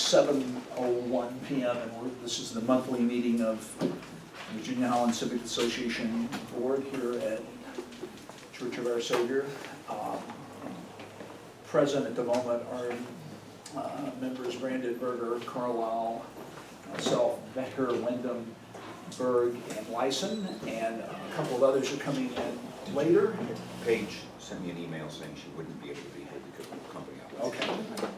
7:01 p.m. and this is the monthly meeting of Virginia-Highland Civic Association Board here at Church of Our Savior. Present at the moment are members Brandon Berger, Carlisle, myself, Becker, Wyndham, Berg, and Lyson, and a couple of others are coming in later. Paige sent me an email saying she wouldn't be able to be here because of the company. Okay,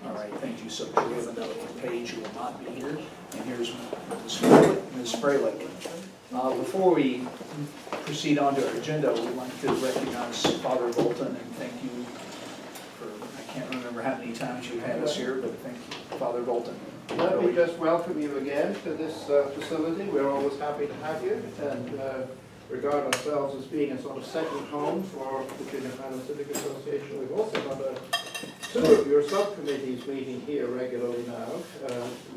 all right, thank you. So we have a note from Paige who will not be here, and here's Ms. Freilich. Before we proceed on to our agenda, we'd like to recognize Father Bolton and thank you for, I can't remember how many times you've had us here, but thank you, Father Bolton. Let me just welcome you again to this facility. We're always happy to have you and regard ourselves as being a sort of second home for the Virginia-Highland Civic Association. We've also got two of your subcommittees meeting here regularly now,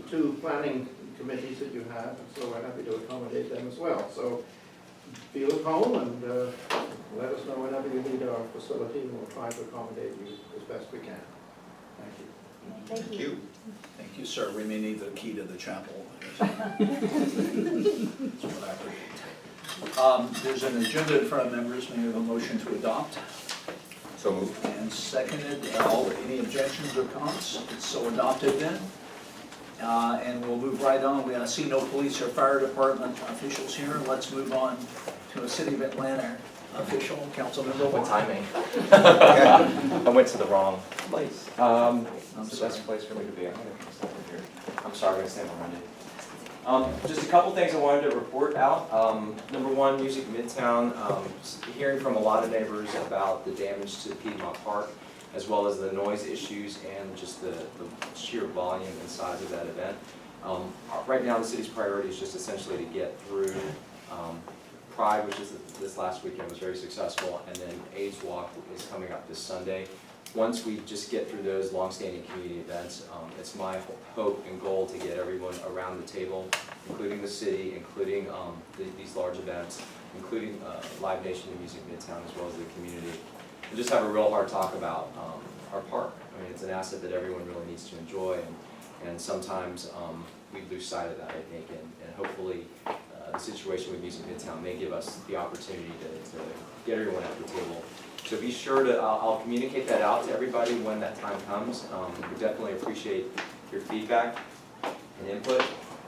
two planning committees that you have, so we're happy to accommodate them as well. So feel at home and let us know whenever you need our facility and we'll try to accommodate you as best we can. Thank you. Thank you. Thank you, sir. We may need the key to the chapel. There's an agenda in front of members. May I have a motion to adopt? So moved. And seconded. Any objections or comments? It's so adopted then. And we'll move right on. We see no police or fire department officials here. Let's move on to a City of Atlanta official, Councilmember What Warren. timing? I went to the wrong place. It's the best place for me to be. I'm gonna stand over here. I'm sorry, I'm gonna stand behind it. Just a couple things I wanted to report out. Number one, Music Midtown. Hearing from a lot of neighbors about the damage to Piedmont Park, as well as the noise issues and just the sheer volume and size of that event. Right now, the city's priority is just essentially to get through Pride, which is this last weekend, was very successful, and then AIDS Walk is coming up this Sunday. Once we just get through those long-standing community events, it's my hope and goal to get everyone around the table, including the city, including these large events, including Live Nation and Music Midtown, as well as the community, and just have a real hard talk about our park. I mean, it's an asset that everyone really needs to enjoy, and sometimes we lose sight of that, I think, and hopefully the situation with Music Midtown may give us the opportunity to get everyone at the table. So be sure to, I'll communicate that out to everybody when that time comes. We definitely appreciate your feedback and input,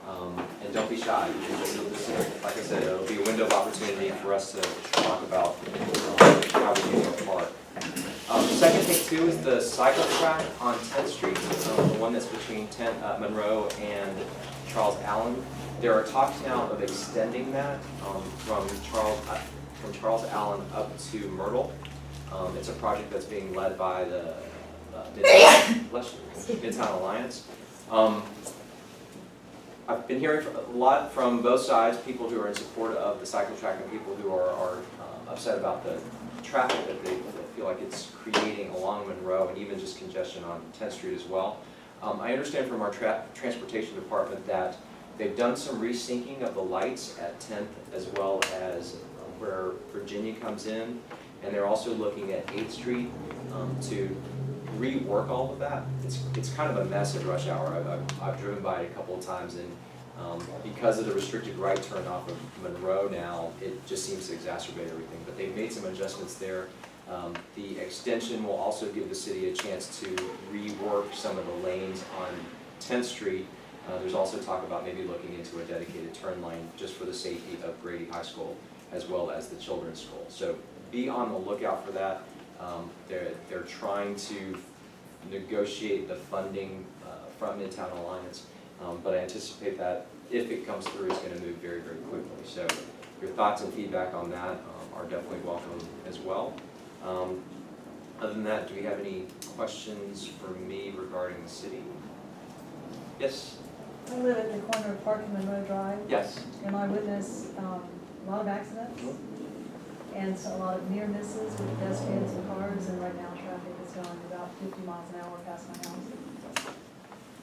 and don't be shy. Like I said, it'll be a window of opportunity for us to talk about how we use our park. The second thing too is the cycle track on 10th Street, the one that's between Monroe and Charles Allen. There are talks now of extending that from Charles Allen up to Myrtle. It's a project that's being led by the Midtown Alliance. I've been hearing a lot from both sides, people who are in support of the cycle track and people who are upset about the traffic that they feel like it's creating along Monroe and even just congestion on 10th Street as well. I understand from our transportation department that they've done some resyncing of the lights at 10th as well as where Virginia comes in, and they're also looking at 8th Street to rework all of that. It's kind of a mess at rush hour. I've driven by it a couple of times, and because of the restricted right turn off of Monroe now, it just seems to exacerbate everything. But they've made some adjustments there. The extension will also give the city a chance to rework some of the lanes on 10th Street. There's also talk about maybe looking into a dedicated turn lane just for the safety of Grady High School as well as the children's school. So be on the lookout for that. They're trying to negotiate the funding from Midtown Alliance, but I anticipate that if it comes through, it's going to move very, very quickly. So your thoughts and feedback on that are definitely welcome as well. Other than that, do we have any questions for me regarding the city? Yes? I live at the corner of Park and Monroe Drive. Yes. And I witness a lot of accidents and so a lot of near misses with pedestrians and cars, and right now traffic is going about 50 miles an hour past my house.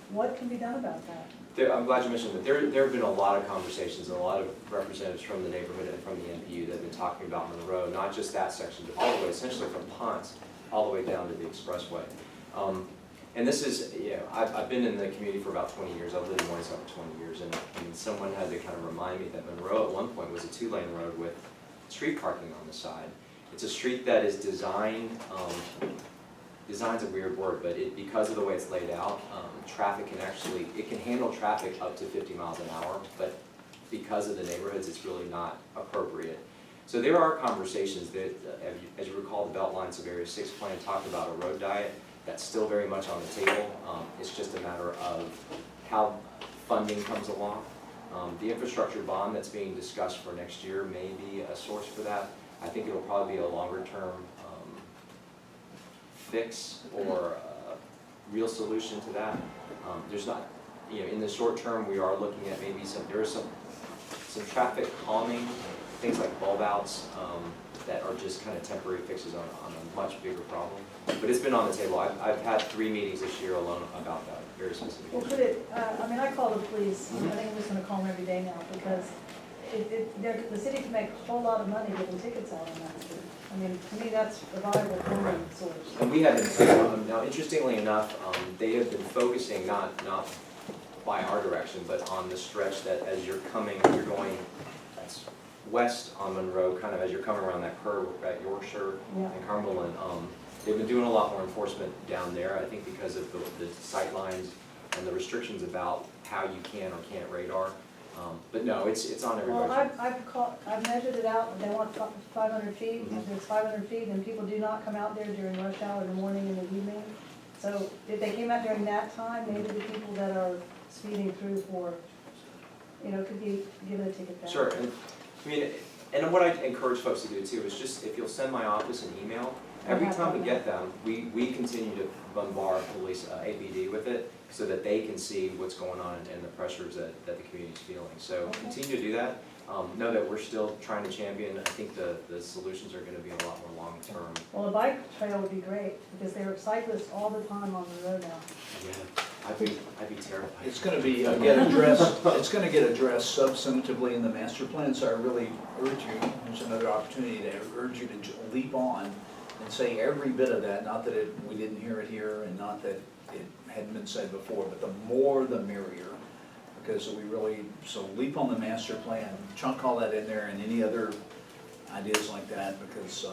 What can be done about that? I'm glad you mentioned that. There have been a lot of conversations and a lot of representatives from the neighborhood and from the NPU that have been talking about Monroe, not just that section, but all the way, essentially from Ponce, all the way down to the expressway. And this is, you know, I've been in the community for about 20 years. I've lived in Morningside for 20 years, and someone had to kind of remind me that Monroe at one point was a 2-lane road with street parking on the side. It's a street that is designed, design's a weird word, but because of the way it's laid out, traffic can actually, it can handle traffic up to 50 miles an hour, but because of the neighborhoods, it's really not appropriate. So there are conversations that, as you recall, the Beltline Severity 6 plan talked about a road diet. That's still very much on the table. It's just a matter of how funding comes along. The infrastructure bond that's being discussed for next year may be a source for that. I think it'll probably be a longer term fix or real solution to that. There's not, you know, in the short term, we are looking at maybe there are some traffic calming, things like bulb outs that are just kind of temporary fixes on a much bigger problem. But it's been on the table. I've had 3 meetings this year alone about that, very specific. Well, could it, I mean, I call the police, I think I'm just gonna call them every day now, because the city can make a whole lot of money getting tickets out on that street. I mean, to me, that's a viable funding source. And we have been, now interestingly enough, they have been focusing not by our direction, but on the stretch that as you're going that's west on Monroe, kind of as you're coming around that curve at Yorkshire Yeah. and Cumberland. They've been doing a lot more enforcement down there, I think because of the sight lines and the restrictions about how you can or can't radar. But no, it's on everybody's. Well, I've measured it out, they want 500 feet, Mhm. if there's 500 feet, and people do not come out there during rush hour in the morning and the evening. So if they came out during that time, maybe the people that are speeding through for, you know, could be given a ticket back. Sure, and I mean, and what I encourage folks to do too is just, if you'll send my office an email, every time we get them, we continue to bombard police, APD with it, so that they can see what's going on and the pressures that the community's feeling. So Okay. continue to do that. Know that we're still trying to champion. I think the solutions are gonna be a lot more long-term. Well, a bike trail would be great, because there are cyclists all the time on the road now. Yeah, I'd be terrified. It's gonna be, get addressed, it's gonna get addressed substantively in the master plan, so I really urge you, there's another opportunity to urge you to leap on and say every bit of that, not that we didn't hear it here, and not that it hadn't been said before, but the more the merrier. Because we really, so leap on the master plan, chunk all that in there, and any other ideas like that, because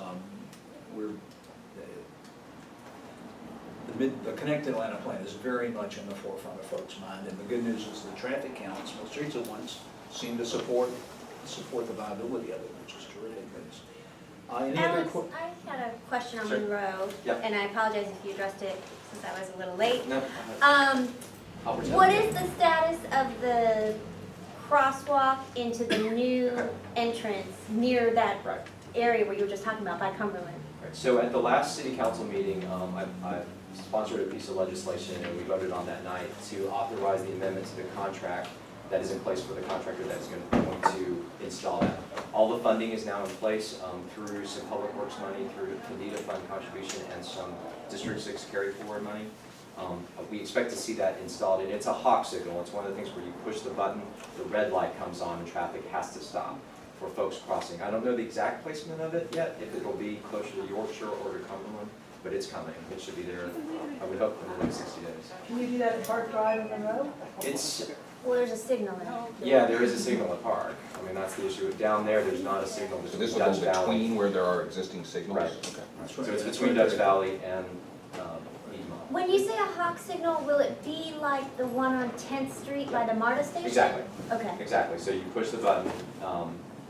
the Connect Atlanta plan is very much in the forefront of folks' mind, and the good news is the traffic counts, most streets at once, seem to support the viability of it, which is terrific. Any other Alex, I had a question on Sure. Monroe, Yeah. and I apologize if you addressed it since I was a little late. No, I'll pretend. What is the status of the crosswalk into the new entrance near that Right. area where you were just talking about by Cumberland? Right, so at the last city council meeting, I sponsored a piece of legislation, and we voted on that night to authorize the amendment to the contract that is in place for the contractor that's going to install that. All the funding is now in place through some public works money, through Candida fund contribution, and some District 6 carry forward money. We expect to see that installed, and it's a hawk signal. It's one of the things where you push the button, the red light comes on, and traffic has to stop for folks crossing. I don't know the exact placement of it yet, if it'll be closer to Yorkshire or to Cumberland, but it's coming. It should be there, I would hope, in the next 60 days. Can you do that at Park Drive and Monroe? It's, Well, there's a signal in it. yeah, there is a signal at Park. I mean, that's the issue. Down there's not a signal So between this will Dutch go Valley. between where there are existing signals? Right. Okay. That's So right. it's That's between right. Dutch Valley and Piedmont. When you say a hawk signal, will it be like the one on 10th Street by the MARTA station? Exactly, Okay. exactly. So you push the button,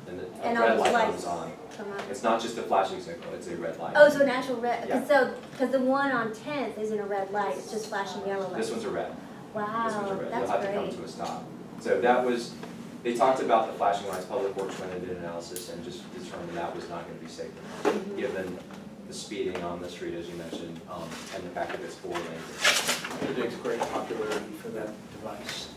and the And all red those light lights comes on. come on. It's not just a flashing signal, it's a red light. Oh, so an actual red, Yeah. because the one on 10th isn't a red light, it's just flashing yellow light. This one's a red. This one's a Wow, red. You'll that's have to come great. to a stop. So that was, they talked about the flashing lights, Public Works went and did an analysis and just determined that was not gonna be safe enough, Mhm. given the speeding on the street, as you mentioned, and the fact that it's 4 lanes. Predicts great popularity for that device.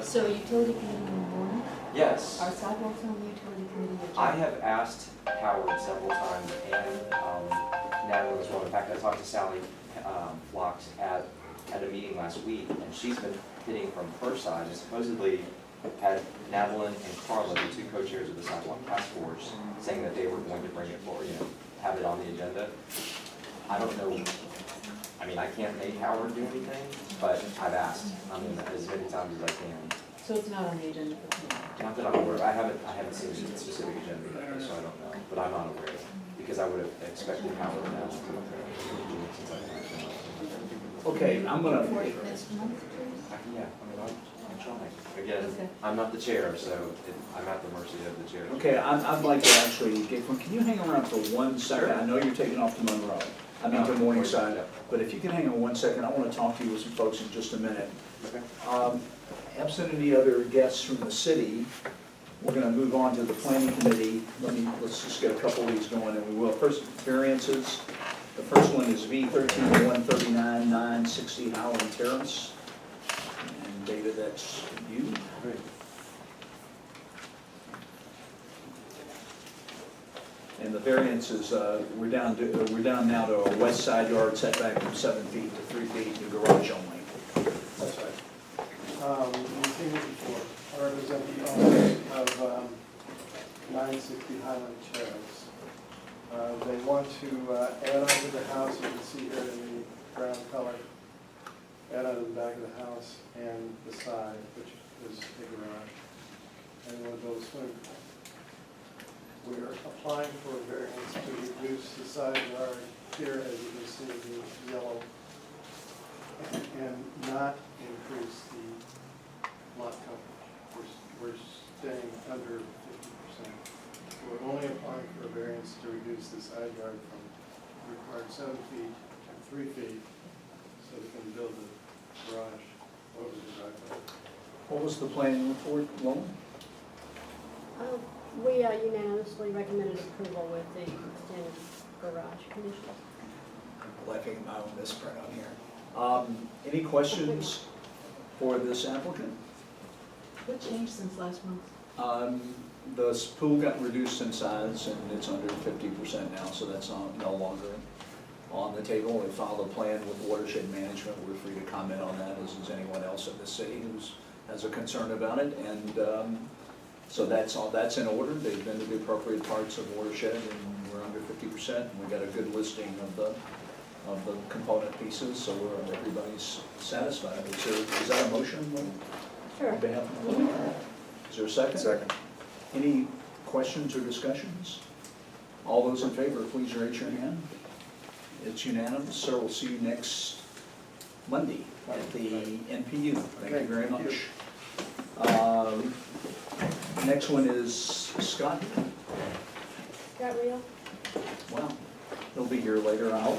So utility committee in the morning, Yes. are sidewalks on the utility committee agenda? I have asked Howard several times, and Natalie as well. In fact, I talked to Sally Flocks at a meeting last week, and she's been hitting from her side, and supposedly had Natalie and Carla, the 2 co-chairs of the sidewalk task force, saying that they were going to bring it forward, have it on the agenda. I don't know I mean, I can't make Howard do anything, but I've asked, I mean, as many times as I can. So it's not on the agenda for tonight? Not that I'm aware of, I haven't seen a specific agenda yet, so I don't know, but I'm not aware of it, because I would have expected Howard now to do it since I haven't. Okay, I'm gonna, For next month, please? Yeah, I mean, I'm trying. Again, Okay. I'm not the chair, so I'm at the mercy of the chair. okay, I'd like to actually, can you hang around for 1 second? I know you're taking off to Monroe, I mean to Morningside, but if you can hang on 1 second, I want to talk to you with some folks in just a minute. Okay. Absent any other guests from the city, we're gonna move on to the planning committee. Let's just get a couple of these going, and we will. First, variances. The first one is V 13-139-960 Holland Terrace. And David, that's you. Great. And the variances, we're down now to a west side yard setback from 7 feet to 3 feet, the garage only. That's right. We've seen it before. I represent the owners of 960 Highland Terrace. They want to add on to the house, you can see here in the brown color, add on to the back of the house and the side, which is the garage. And they want to build a swimming pool. We are applying for a variance to reduce the side yard here, as you can see, the yellow, and not increase the lot coverage. We're staying under 50%. So we're only applying for a variance to reduce the side yard from required 7 feet to 3 feet, so we can build a garage over the driveway. What was the planning report, Lowell? We unanimously recommended approval with the extended garage conditions. Lacking my own misprint on here. Any questions for this applicant? What changed since last month? The pool got reduced in size and it's under 50% now, so that's no longer on the table. We filed a plan with watershed management. We're free to comment on that, as is anyone else in the city who has a concern about it. And so that's in order. They've been to the appropriate parts of watershed and we're under 50%. And we got a good listing of the component pieces, so everybody's satisfied. Is that a motion? Sure. On behalf of the board? Is there a second? Second. Any questions or discussions? All those in favor, please raise your hand. It's unanimous, so we'll see you next Monday at the NPU. Thank you very much. Next one is Scott. Got real? Wow, he'll be here later out.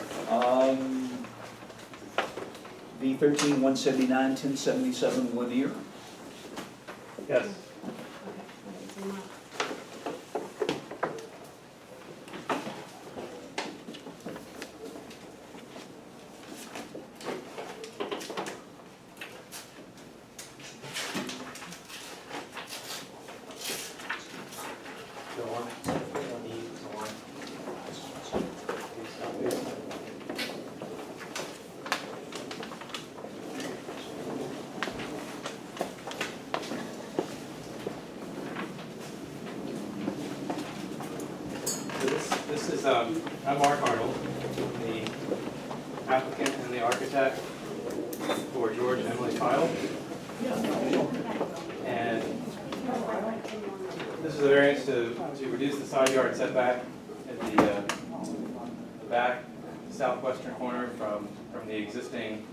V 13-179-1077 Lanier. Yes. Okay, so not. This is, I'm Mark Arnold, the applicant and the architect for George and Emily Kyle. And this is a variance to reduce the side yard setback at the back southwestern corner from the existing,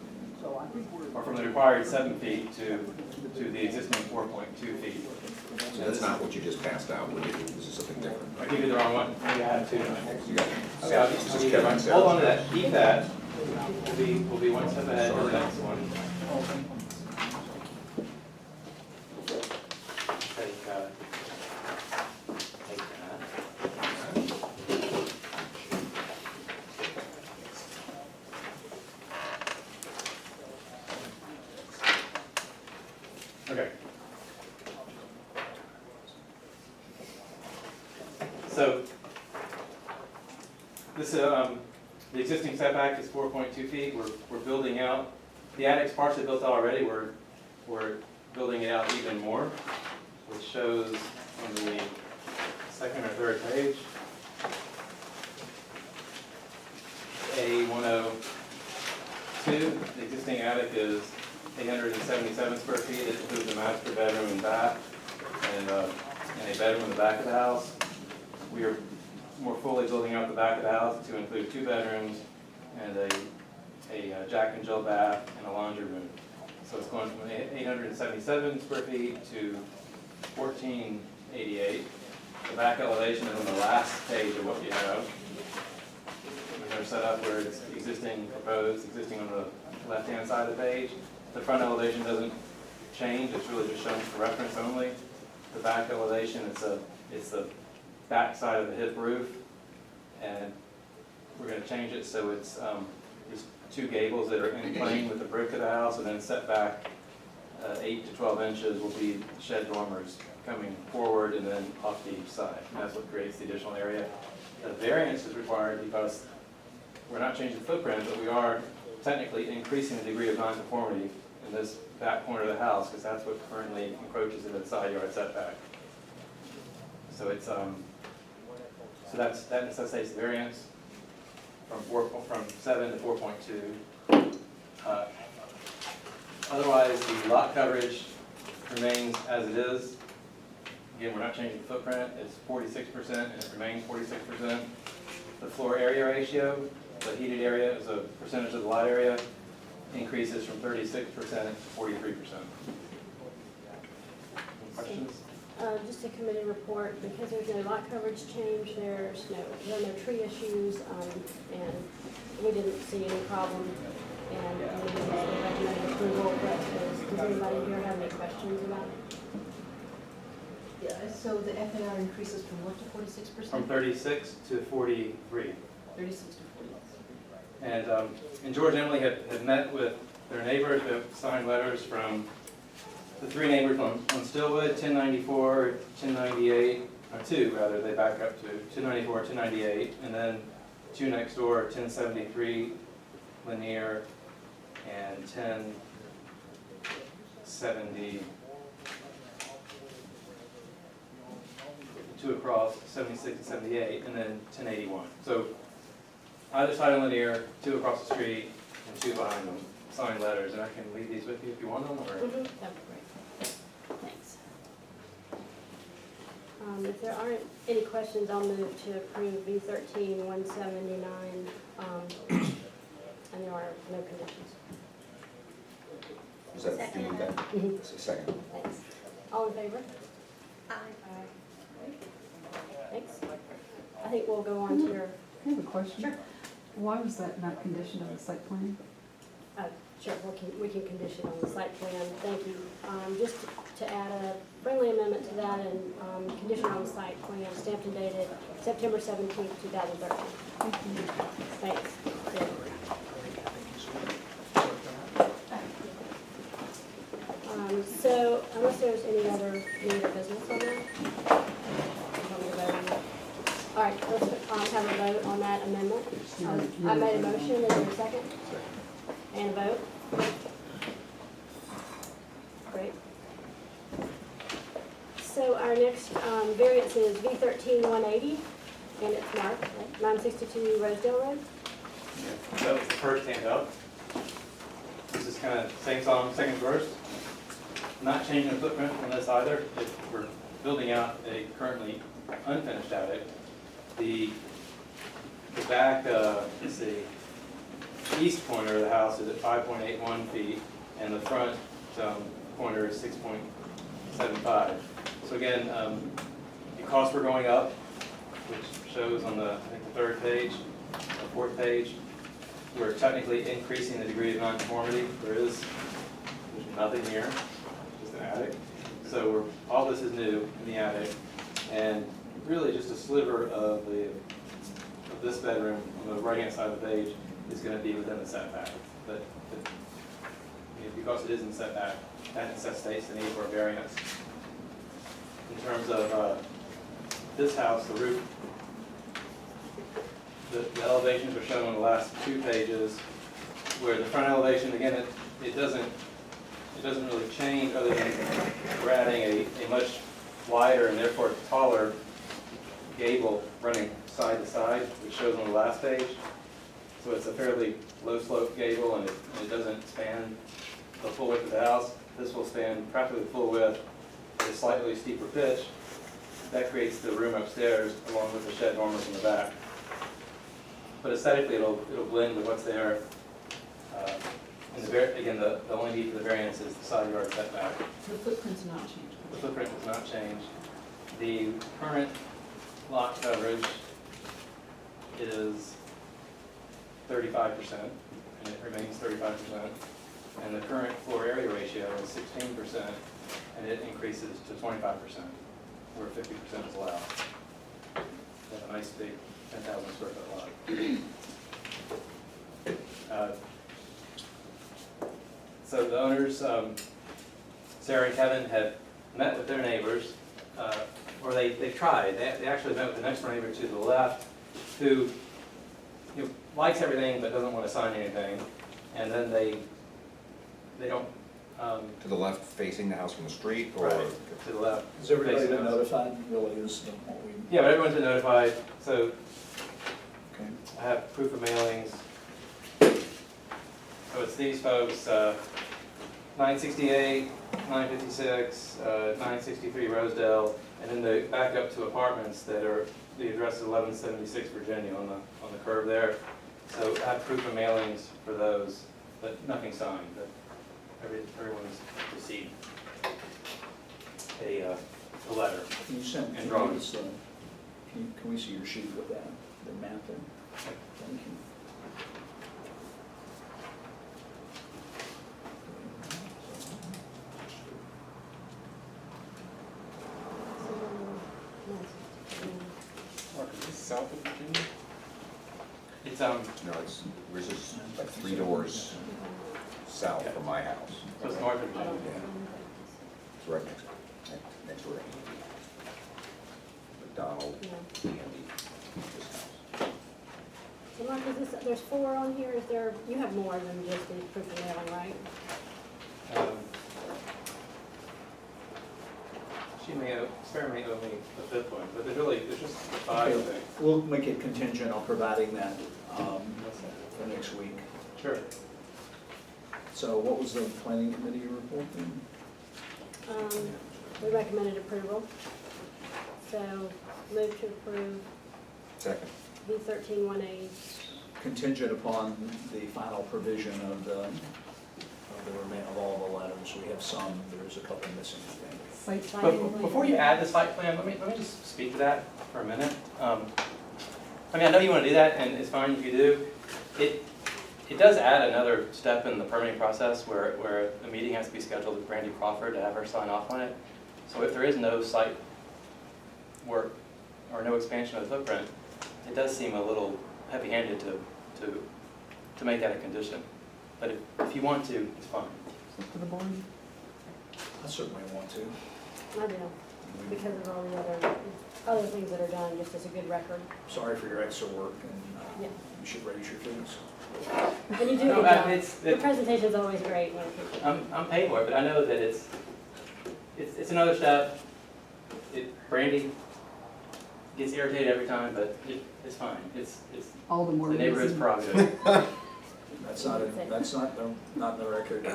or from the required 7 feet to the existing 4.2 feet. So that's not what you just passed out, this is something different. I gave you the wrong one. Maybe I had two. You got it. Okay, I'll just keep it. Hold on to that, keep that. We'll be one step ahead to the next one. Take that. Okay. So, this, the existing setback is 4.2 feet. We're building out, the attic's partially built out already. We're building it out even more, which shows on the second or third page. A10, 2. The existing attic is 877 square feet. It includes a master bedroom and bath, and a bedroom in the back of the house. We are more fully building out the back of the house to include 2 bedrooms and a Jack and Jill bath and a laundry room. So it's going from 877 square feet to 1488. The back elevation is on the last page of what you have. They're set up where it's existing, proposed, existing on the left-hand side of the page. The front elevation doesn't change, it's really just shown for reference only. The back elevation, it's the back side of the hip roof, and we're going to change it so it's there's 2 gables that are in plane with the brick of the house, and then set back 8 to 12 inches will be shed dormers coming forward and then off to each side. And that's what creates the additional area. The variance is required because we're not changing the footprint, but we are technically increasing the degree of nonconformity in this back corner of the house, because that's what currently encroaches into the side yard setback. So it's that necessitates the variance from 7 to 4.2. Otherwise, the lot coverage remains as it is. Again, we're not changing the footprint. It's 46%, and it remains 46%. The floor area ratio, the heated area as a percentage of the lot area, increases from 36% to 43%. Questions? Just a committee report, because there's no lot coverage change, there are no tree issues, and we didn't see any problem. And we recommend approval, but does anybody here have any questions about it? Yeah, so the FAR increases from what to 46%? From 36 to 43. 36 to 40. And George and Emily had met with their neighbors, they signed letters from the 3 neighbors on Stillwood, 1094, 1098, or 2 rather, they back up to 1094, 1098, and then 2 next door, 1073, Lanier, and 1070, 2 across, 76 and 78, and then 1081. So either side of Lanier, 2 across the street, and 2 behind them, signed letters, and I can leave these with you if you want them, or? That'd be great. Thanks. If there aren't any questions, I'll move to approve V13-179, and there are no conditions. Is that, do you need that? Mhm. It's a second. Thanks. All in favor? Aye. Thanks. I think we'll go on to your, I have a question. Sure. Why was that not conditioned on the site plan? sure, we can condition on the site plan. Thank you. Just to add a friendly amendment to that and condition on the site plan, stamped and dated September 17th, 2013. Thanks. Yeah. So unless there's any other need of business on that? All right, let's have a vote on that amendment. I made a motion, is there a second? And a vote? Great. So our next variance is V13-180, and it's marked at 962 Rosedale Road. That was the first handout. This is kind of same song, second verse. Not changing the footprint on this either. We're building out a currently unfinished attic. The back, let's see, east corner of the house is at 5.81 feet, and the front corner is 6.75. So again, the costs were going up, which shows on the, I think, the third page, the fourth page. We're technically increasing the degree of nonconformity. There's nothing here, just an attic. So all this is new in the attic, and really just a sliver of this bedroom on the right-hand side of the page is going to be within the setback. But because it is in setback, that necessitates the need for a variance. In terms of this house, the roof, the elevations are shown on the last two pages, where the front elevation, again, it doesn't really change, other than we're adding a much wider and therefore taller gable running side to side, which shows on the last page. So it's a fairly low slope gable and it doesn't span the full width of the house. This will span practically the full width at a slightly steeper pitch. That creates the room upstairs along with the shed dormers in the back. But aesthetically, it'll blend with what's there. And again, the only need for the variance is the side yard setback. The footprint's not changed. The footprint does not change. The current lot coverage is 35%, and it remains 35%. And the current floor area ratio is 16%, and it increases to 25%, where 50% is allowed. They have a nice big 10,000 square foot lot. So the owners, Sarah and Kevin, have met with their neighbors, or they've tried. They actually met with the next door neighbor to the left, who likes everything but doesn't want to sign anything. And then they don't. To the left facing the house from the street, or? Right, to the left. Has everybody facing been the house. notified, really, is what we, Yeah, but everyone's been notified, so okay. I have proof of mailings. So it's these folks, 968, 956, 963 Rosedale, and then they back up to apartments that are, the address is 1176 Virginia on the curve there. So I have proof of mailings for those, but nothing signed, but everyone's received a letter. Can you send, And drawings. can we see your sheet with that, the map there? Thank you. Mark, is this south of Virginia? It's, No, we're just like 3 doors south from my house. so it's north of Virginia. It's right next door to Andy. McDonald, Andy, this house. So Mark, is this, there's 4 on here, is there, you have more than just the proof of mailing, right? Sarah may owe me the 5th one, but there's just 5, I Okay, think. we'll make it contingent on providing that for next week. Sure. So what was the planning committee report then? We recommended approval. So move to approve Second. B1318. Contingent upon the final provision of the of all the letters. We have some, there's a couple missing, I think. Site Site plan. plan. Before you add the site plan, let me just speak to that for a minute. I mean, I know you want to do that, and it's fine if you do. It does add another step in the permitting process where a meeting has to be scheduled with Brandy Crawford to have her sign off on it. So if there is no site work or no expansion of the footprint, it does seem a little heavy-handed to make that a condition. But if you want to, it's fine. For the board. I certainly want to. I do, because of all the other things that are done, just as a good record. Sorry for your extra work, and Yeah. you should raise your fees. And you do No, a good job. it's- Your presentation's always great when people. I'm paid for it, but I know that it's another step. Brandy gets irritated every time, but it's fine. It's All the more the neighborhood's reason. prerogative. That's not the record.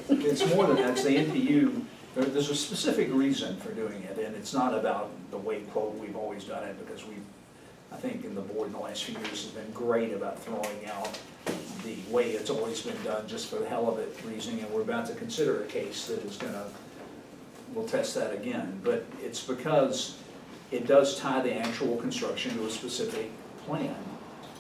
It's more than that, it's the NPU, there's a specific reason for doing it, and it's not about the way, quote, we've always done it, because I think in the board in the last few years has been great about throwing out the way it's always been done, just for the hell of it reasoning, and we're about to consider a case that is we'll test that again, but it's because it does tie the actual construction to a specific plan.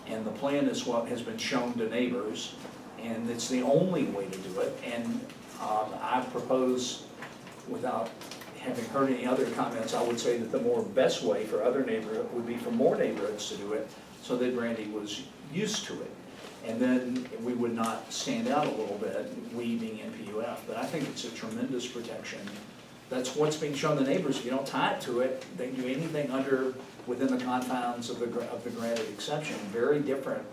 And the plan is what has been shown to neighbors, and it's the only way to do it. And I propose, without having heard any other comments, I would say that the best way for other neighborhoods would be for more neighborhoods to do it, so that Brandy was used to it. And then we would not stand out a little bit, we being NPUF. But I think it's a tremendous protection. That's what's being shown to neighbors. If you don't tie it to it, they can do anything within the confines of the granted exception. Very different,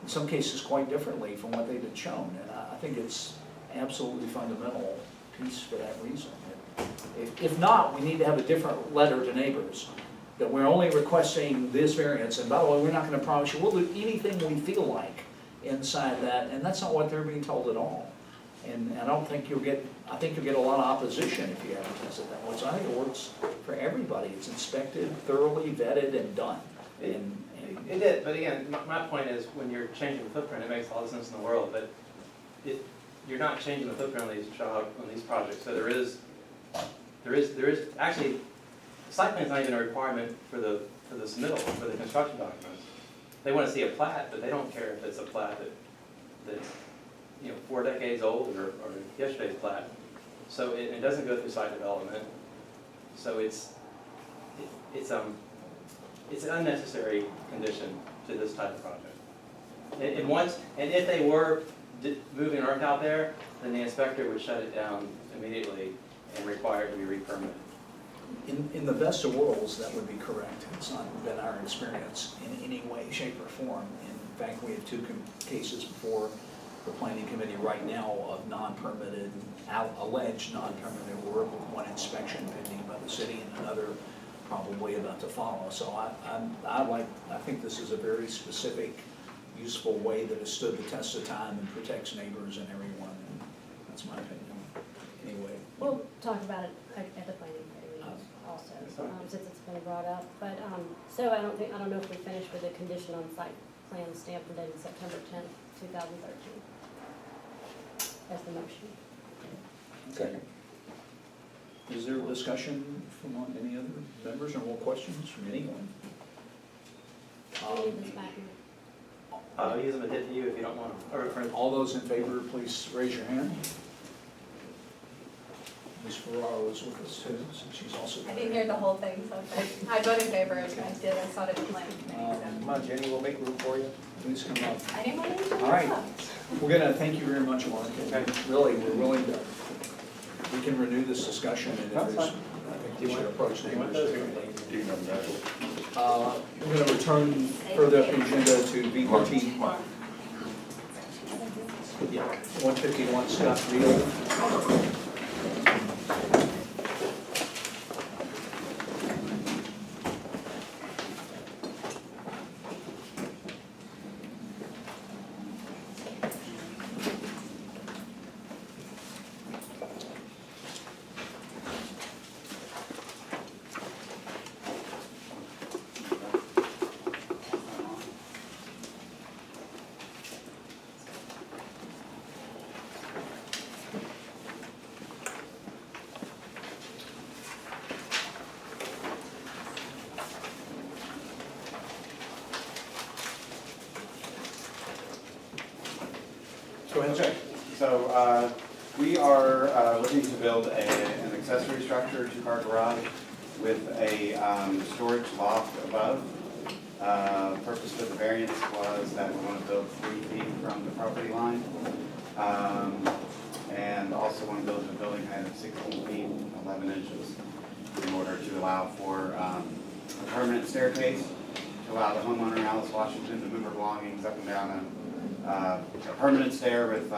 in some cases quite differently from what they've been shown. And I think it's absolutely fundamental piece for that reason. If not, we need to have a different letter to neighbors, that we're only requesting this variance, and by the way, we're not gonna promise you, we'll do anything we feel like inside that, and that's not what they're being told at all. And I don't think I think you'll get a lot of opposition if you advertise it that way. So I think it works for everybody. It's inspected, thoroughly vetted, and done. And It did, but again, my point is, when you're changing the footprint, it makes all the sense in the world, but you're not changing the footprint on these projects. So there is actually, the site plan's not even a requirement for the submittal, for the construction documents. They want to see a plat, but they don't care if it's a plat that's 4 decades old or yesterday's plat. So it doesn't go through site development. So it's an unnecessary condition to this type of project. And if they were moving earth out there, then the inspector would shut it down immediately and require it to be re-permitted. in the best of worlds, that would be correct. It's not been our experience in any way, shape, or form. In fact, we have two cases before the planning committee right now of non-permitted, alleged non-permitted work, with one inspection pending by the city and another probably about to follow. So I think this is a very specific, useful way that has stood the test of time and protects neighbors and everyone. And that's my opinion. Anyway. We'll talk about it at the planning committee meeting also, since it's been brought up. But, so I don't know if we finished with the condition on site plan stamped and dated September 10th, 2013. That's the motion. Okay. Is there discussion from any other members or more questions from anyone? We need this back here. I'll use them to hit you if you don't want them. Or All those in favor, please raise your hand. Ms. Ferraro is with us too, so she's also. I didn't hear the whole thing, so I voted in favor, and I did, I saw it at the planning committee. Come on, Jenny, we'll make room for you. Please come up. I didn't want to. All right. We're gonna thank you very much, Mark. And really, we're willing to, we can renew this discussion, and if there's, I think we should approach neighbors differently. We're gonna return further up the agenda to VPT. Yeah, 151 Scott Field. Go ahead. Okay, so we are looking to build an accessory structure, two-car garage, with a storage loft above. Purpose for the variance was that we want to build 3 feet from the property line, and also want to build a building height of 16 feet, 11 inches, in order to allow for a permanent staircase, to allow the homeowner, Alice Washington, to move her belongings up and down a permanent stair with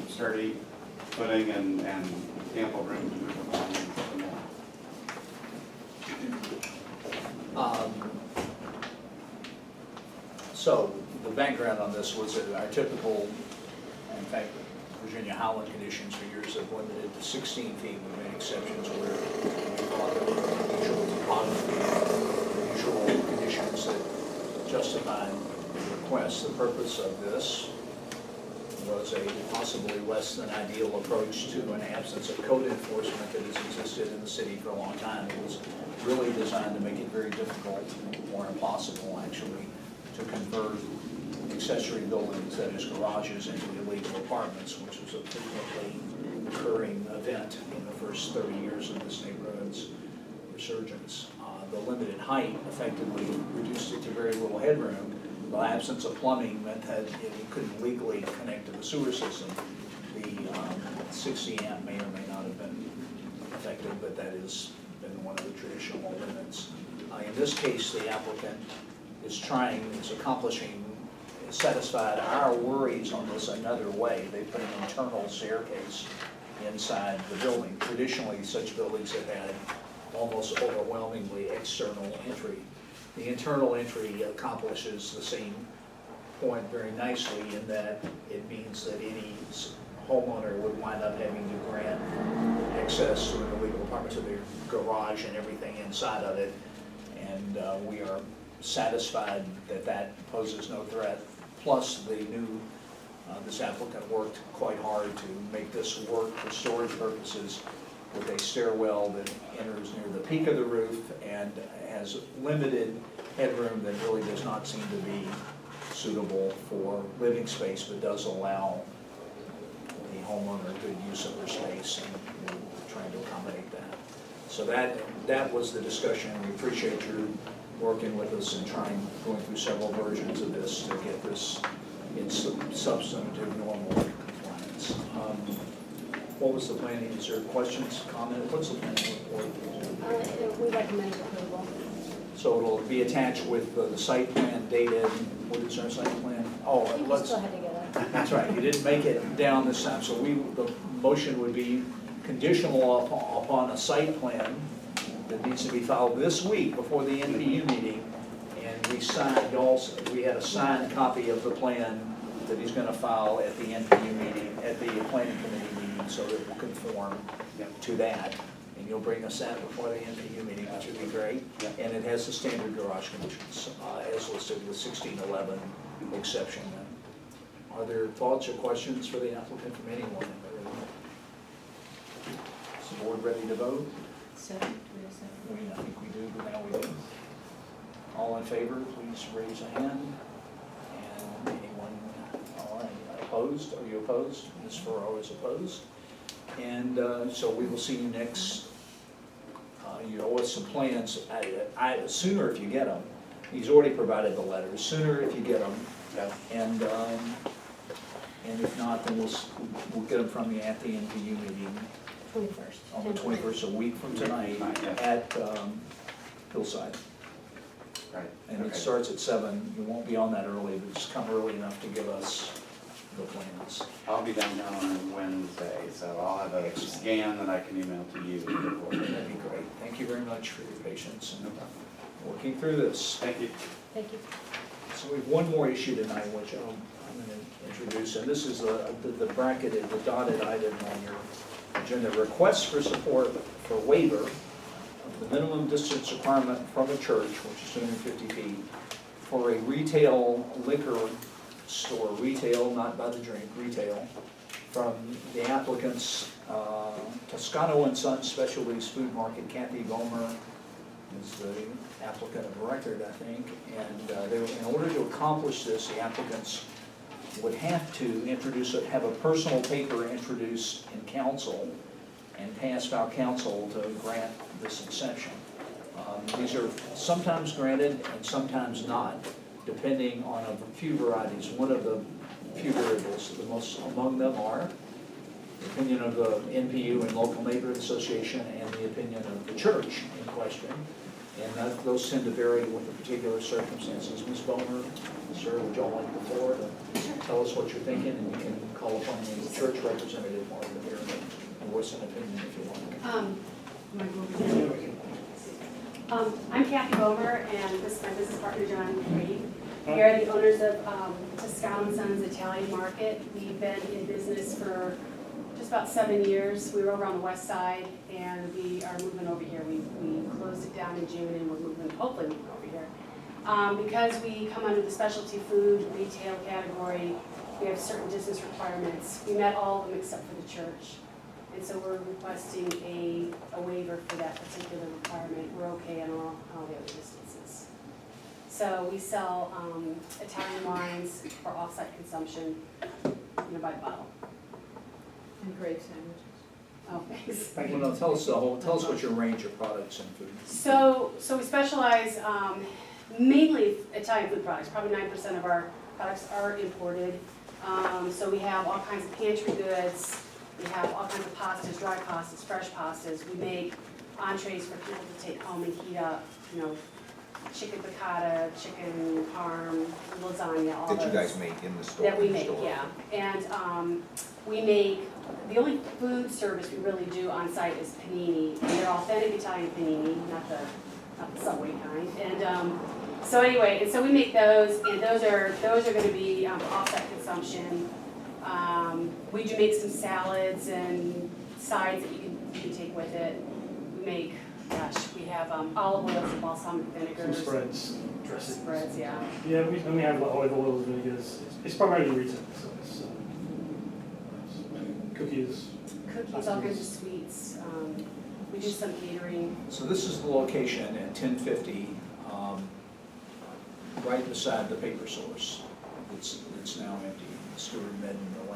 sturdy footing and ample room to move the belongings up and down. So the background on this was that our typical, in fact, Virginia-Highland conditions for years have limited to 16 feet. We made exceptions where we thought that unusual topography, unusual conditions that justified the request. The purpose of this was a possibly less than ideal approach to an absence of code enforcement that has existed in the city for a long time. It was really designed to make it very difficult or impossible, actually, to convert accessory buildings, that is garages, into illegal apartments, which was a frequently occurring event in the first 30 years of this neighborhood's resurgence. The limited height effectively reduced it to very little headroom. The absence of plumbing meant that you couldn't legally connect to the sewer system. The 60 amp may or may not have been effective, but that has been one of the traditional limits. In this case, the applicant is satisfied our worries on this another way. They put an internal staircase inside the building. Traditionally, such buildings have had almost overwhelmingly external entry. The internal entry accomplishes the same point very nicely in that it means that any homeowner would wind up having to grant access to an illegal apartment to their garage and everything inside of it. And we are satisfied that that poses no threat. Plus, the new, this applicant worked quite hard to make this work for storage purposes with a stairwell that enters near the peak of the roof and has limited headroom that really does not seem to be suitable for living space, but does allow the homeowner good use of their space, and we're trying to accommodate that. So that was the discussion. We appreciate your working with us and going through several versions of this to get this in substantive normal compliance. What was the planning? Is there questions, comments? What's the planning report? We recommend approval. So it'll be attached with the site plan dated. What is our site plan? Oh, I think we still had to get it. that's right. You didn't make it down this time. So the motion would be conditional upon a site plan that needs to be filed this week before the NPU meeting. And we had a signed copy of the plan that he's going to file at the NPU meeting, at the planning committee meeting, so that it will conform to that. And you'll bring us that before the NPU meeting, which would be great. And it has the standard garage conditions as listed with 1611 exception. Are there thoughts or questions for the applicant from anyone? Is the board ready to vote? Second, I think we do, but now we do. All in favor, please raise a hand. And anyone, all right, opposed? Are you opposed? Ms. Farrow is opposed. And so we will see you next. You owe us some plans. Sooner if you get them. He's already provided the letters. Sooner if you get them. And if not, then we'll get them from you at the NPU meeting 21st. on the 21st, a week from tonight, at Hillside. Right. And it starts at 7. You won't be on that early, but just come early enough to give us the plans. I'll be downtown on Wednesday, so I'll have a scan that I can email to you. That'd be great. Thank you very much for your patience and working through this. Thank you. Thank you. So we have one more issue tonight, which I'm going to introduce, and this is the bracketed, the dotted item on your agenda. Request for support for waiver of the minimum distance requirement from a church, which is 250 feet, for a retail liquor store, retail, not by the drink, retail, from the applicant's Toscano and Sons Specialties Food Market. Kathy Gomer is the applicant of record, I think, and in order to accomplish this, the applicants would have to have a personal paper introduced in council and passed by council to grant this exception. These are sometimes granted and sometimes not, depending on a few varieties. One of the few variables, the most among them are the opinion of the NPU and local neighborhood association and the opinion of the church in question. And those tend to vary with the particular circumstances. Ms. Bomer, sir, would y'all like the floor to tell us what you're thinking, and you can call upon the church representative or the here and voice an opinion if you want. I'm Kathy Bomer, and this is my business partner, John Reed. We are the owners of Toscano and Sons Italian Market. We've been in business for just about 7 years. We were over on the west side, and we are moving over here. We closed it down in June, and we're hopefully moving over here. Because we come under the specialty food retail category, we have certain distance requirements. We met all of them except for the church. And so we're requesting a waiver for that particular requirement. We're okay on all the other distances. So we sell Italian wines for off-site consumption, by the bottle. And grape sandwiches. Oh, thanks. Well, no, tell us what your range of products and food. So we specialize mainly Italian food products. Probably 9% of our products are imported. So we have all kinds of pantry goods. We have all kinds of pastas, dry pastas, fresh pastas. We make entrees for people to take home and heat up, chicken piccata, chicken parm, lasagna, all those. That you guys make in the store? That we make, yeah. And we make, the only food service we really do on site is panini. And they're authentic Italian panini, not the Subway kind. And So anyway, and so we make those, and those are gonna be offsite consumption. We do make some salads and sides that you can take with it. We make, gosh, we have olive oils and balsamic Some vinegars. spreads, dressings. Spreads, yeah. Yeah, we have olive oils, vinegars. It's primarily retail, so it's cookies. Cookies, all kinds of sweets. We do some catering. So this is the location at 1050, right beside the paper source. It's now empty. Stuart Medden, the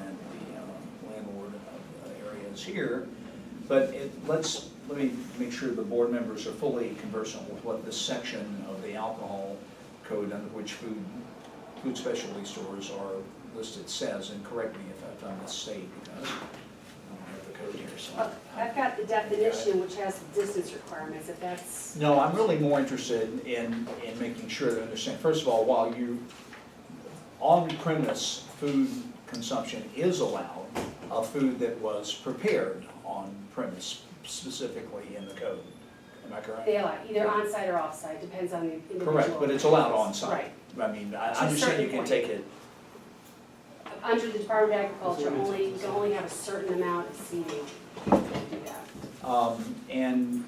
landlord of the area, is here. But let me make sure the board members are fully conversant with what this section of the alcohol code under which food specialty stores are listed says, and correct me if I've misstate, because I don't have the code here, so. I've got the definition, which has distance requirements, if that's. No, I'm really more interested in making sure to understand, first of all, while on-premise food consumption is allowed, of food that was prepared on premise, specifically in the code. Am I correct? They allow, either on-site or off-site, depends on the individual. Correct, but it's allowed on-site. Right. I mean, I To a understand certain you can point. take it, Under the Department of Agriculture, you can only have a certain amount of seating to do that. and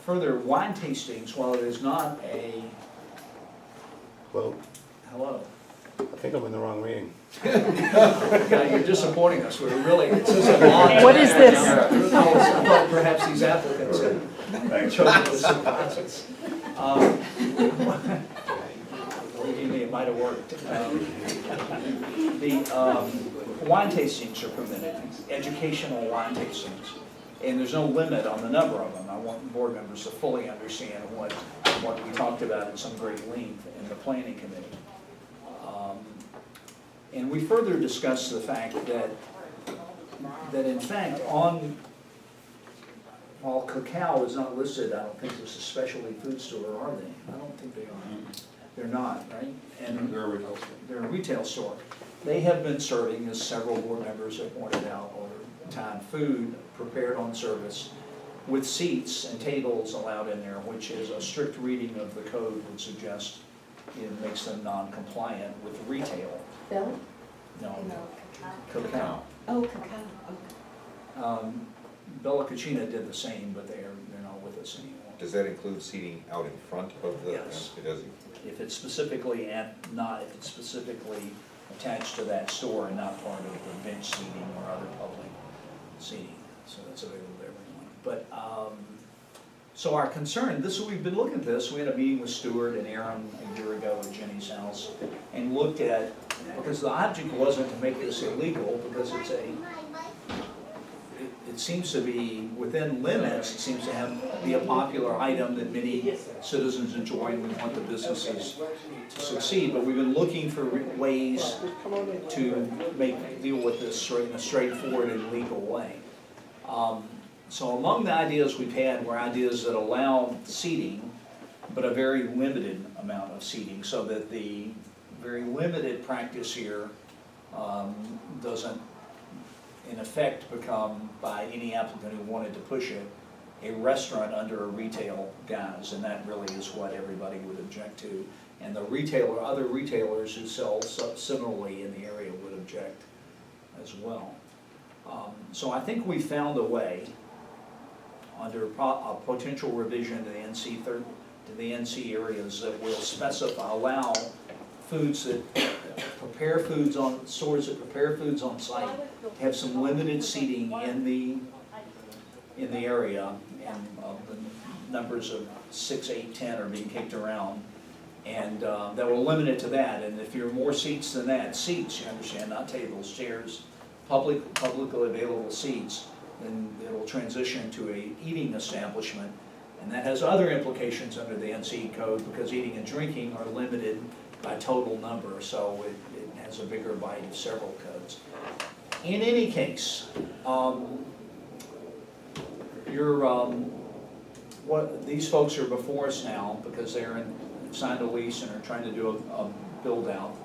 further, wine tastings, while it is not a, Well, hello. I think I'm in the wrong reading. God, you're disappointing us, we're really, it's just a lot. What is this? I thought perhaps these applicants had chosen the surprises. Believe me, it might have worked. The wine tastings are permitted, educational wine tastings, and there's no limit on the number of them. I want board members to fully understand what we talked about in some great length in the planning committee. And we further discussed the fact that in fact while cacao is not listed, I don't think it's a specialty food store, are they? I don't think they are. They're not, right? And They're a retail store. they're a retail store. They have been serving, as several board members have pointed out over time, food prepared on service with seats and tables allowed in there, which is a strict reading of the code would suggest it makes them non-compliant with retail. Bill? No, cacao. Oh, cacao, okay. Bella Cucina did the same, but they're not with us anymore. Does that include seating out in front of the? Yes. It does. If it's specifically if it's specifically attached to that store and not part of the bench seating or other public seating, so that's available to everyone. But, so our concern, we've been looking at this, we had a meeting with Stuart and Aaron a year ago at Jenny's house, and looked at, because the object wasn't to make this illegal, because it seems to be within limits, it seems to be a popular item that many citizens enjoy, and we want the businesses to succeed, but we've been looking for ways to deal with this in a straightforward and legal way. So among the ideas we've had were ideas that allow seating, but a very limited amount of seating, so that the very limited practice here doesn't in effect become, by any applicant who wanted to push it, a restaurant under a retail guise, and that really is what everybody would object to. And the other retailers who sell similarly in the area would object as well. So I think we found a way, under a potential revision to the NC areas, that will allow foods that stores that prepare foods on site, have some limited seating in the area, and the numbers of 6, 8, 10 are being kicked around, and that will limit it to that. And if you're more seats than that, seats, you understand, not tables, chairs, publicly available seats, then it'll transition to a eating establishment, and that has other implications under the NC code, because eating and drinking are limited by total number, so it has a bigger bite of several codes. In any case, these folks are before us now because they're signed a lease and are trying to do a build out.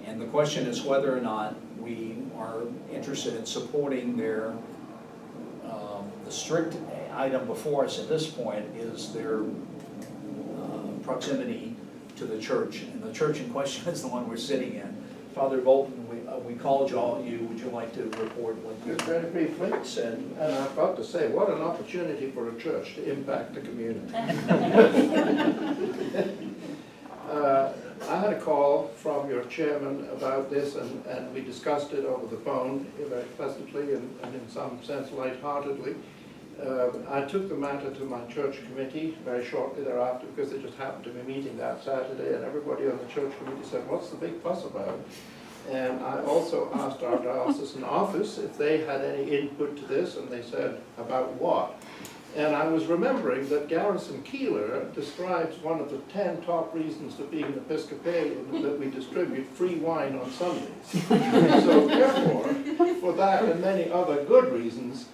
And the question is whether or not we are interested in supporting their, the strict item before us at this point is their proximity to the church, and the church in question is the one we're sitting in. Father Bolton, we called you, would you like to report what you Just very briefly, said? and I've got to say, what an opportunity for a church to impact the community. I had a call from your chairman about this, and we discussed it over the phone very pleasantly and in some sense lightheartedly. I took the matter to my church committee very shortly thereafter, because they just happened to be meeting that Saturday, and everybody on the church committee said, what's the big fuss about? And I also asked our diocesan office if they had any input to this, and they said, about what? And I was remembering that Garrison Keeler describes one of the 10 top reasons for being an Episcopalian, that we distribute free wine on Sundays. So therefore, for that and many other good reasons,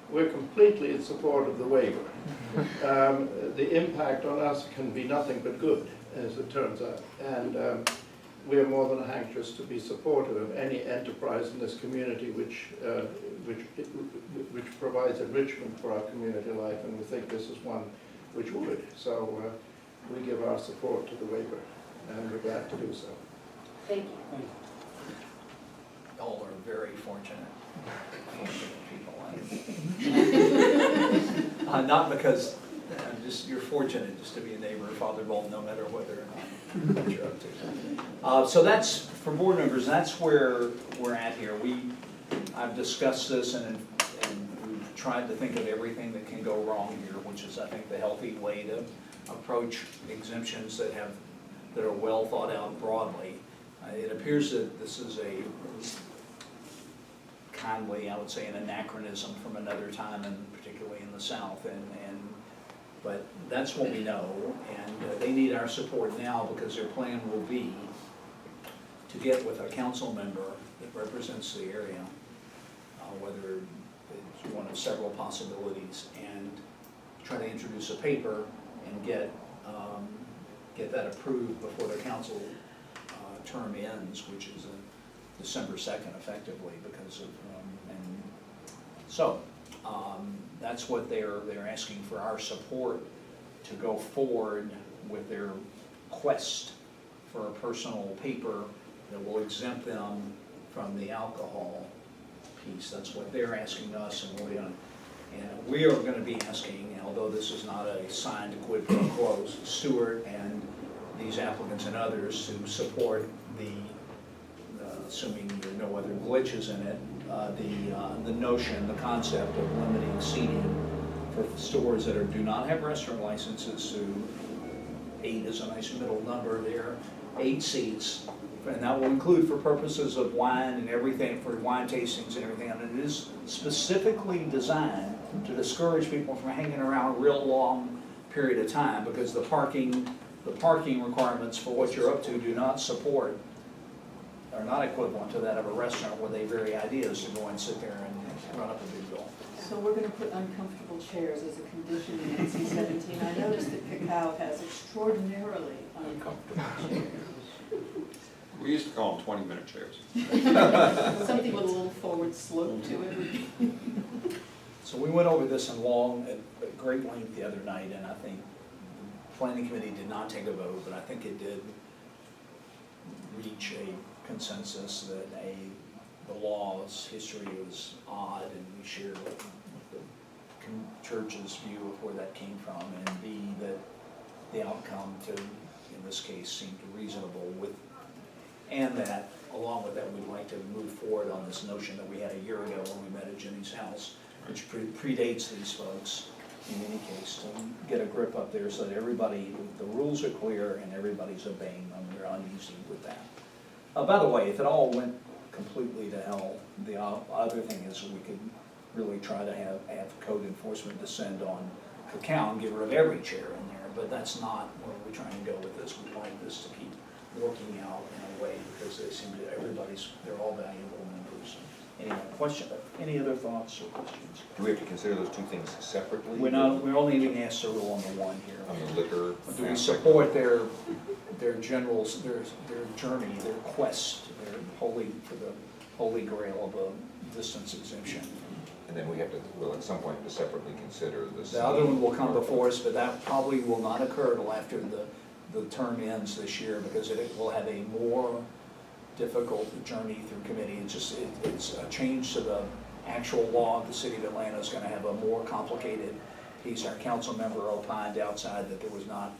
we're completely in support of the waiver. The impact on us can be nothing but good, as it turns out. And we are more than anxious to be supportive of any enterprise in this community which provides enrichment for our community life, and we think this is one which would. So we give our support to the waiver, and we're glad to do so. Thank you. Y'all are very fortunate people. Not because, you're fortunate just to be a neighbor of Father Bolton, no matter whether or not what you're up to. So that's, for board members, that's where we're at here. I've discussed this and we've tried to think of everything that can go wrong here, which is, I think, the healthy way to approach exemptions that are well thought out broadly. It appears that this is a kindly, I would say, an anachronism from another time, and particularly in the South, but that's what we know, and they need our support now, because their plan will be to get with a council member that represents the area, whether it's one of several possibilities, and try to introduce a paper and get that approved before the council term ends, which is December 2nd, effectively, because of, that's what they're asking for our support to go forward with their quest for a personal paper that will exempt them from the alcohol piece. That's what they're asking us, and we are going to be asking, although this is not a signed quid pro quo, Stuart and these applicants and others to support assuming there are no other glitches in it, the notion, the concept of limiting seating for stores that do not have restaurant licenses to 8 is a nice middle number there, 8 seats, and that will include for purposes of wine and everything, for wine tastings and everything, and it is specifically designed to discourage people from hanging around a real long period of time, because the parking requirements for what you're up to do not support, are not equivalent to that of a restaurant, where the very idea is to go and sit there and run up a big bill. So we're gonna put uncomfortable chairs as a condition in NC 17. I noticed that Cacao has extraordinarily uncomfortable chairs. We used to call them 20-minute chairs. Something with a little forward slope to it. So we went over this at great length the other night, and I think the planning committee did not take a vote, but I think it did reach a consensus that the law's history was odd, and we shared the church's view of where that came from, and B, that the outcome in this case seemed reasonable, and that along with that we'd like to move forward on this notion that we had a year ago when we met at Jenny's house, which predates these folks in any case, to get a grip up there so that the rules are clear and everybody's obeying them. We're uneasy with that. By the way, if it all went completely to hell, the other thing is we could really try to have code enforcement descend on Cacao and get rid of every chair in there, but that's not where we're trying to go with this. We'd like this to keep working out in a way, because they seem to, they're all valuable members. Any other thoughts or questions? Do we have to consider those two things separately? We're only being asked to rule on the one here. On the liquor? Do we support their general, their journey, their quest, for the holy grail of a distance exemption? And then we'll at some point have to separately consider The other one will come before us, but that probably will not occur until after the term ends this year because it will have a more difficult journey through committee. It's a change to the actual law of the city of Atlanta is gonna have a more complicated piece. Our council member opined outside that there was not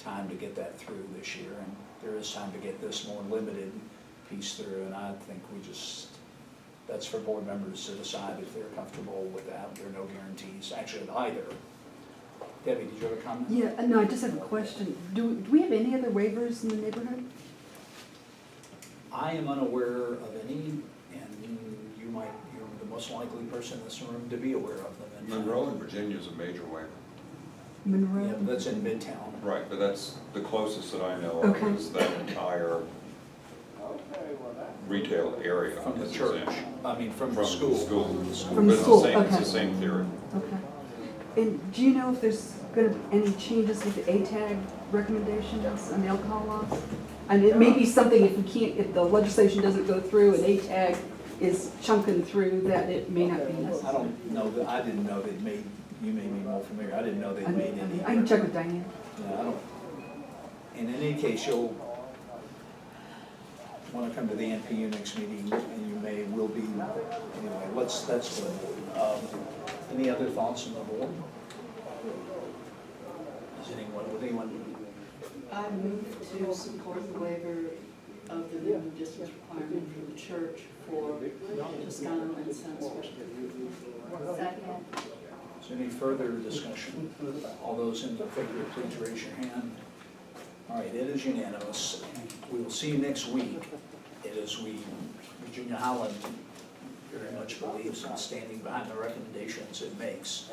time to get that through this year, and there is time to get this more limited piece through, and I think that's for board members to decide if they're comfortable with that. There are no guarantees, actually, either. Debbie, did you have a comment? Yeah, no, I just have a question. Do we have any other waivers in the neighborhood? I am unaware of any, and you're the most likely person in this room to be aware of them. Monroe in Virginia is a major waiver. Monroe? Yeah, but that's in Midtown. Right, but that's the closest that I know Okay. of is that entire retail area. From the is church, exempt. I mean, from the From school. From But the it's school, same- It's okay. the same theory. Okay. And do you know if there's gonna be any changes with the ATAG recommendations on the alcohol laws? And it may be something if the legislation doesn't go through and ATAG is chunking through, that it may not be necessary. I don't know, I didn't know they'd made, you may be more familiar, I didn't know they'd made any. I can check with Diane. Yeah, I don't, in any case, you'll want to come to the NPU next meeting, and you will be, anyway, that's good. Any other thoughts from the board? Would anyone? I move to support the waiver of the minimum distance requirement for the church for Toscano and San Sebastian. Second. Is there any further discussion? All those in favor, please raise your hand. All right, it is unanimous. We will see you next week. It is Virginia-Highland very much believes in standing behind the recommendations it makes,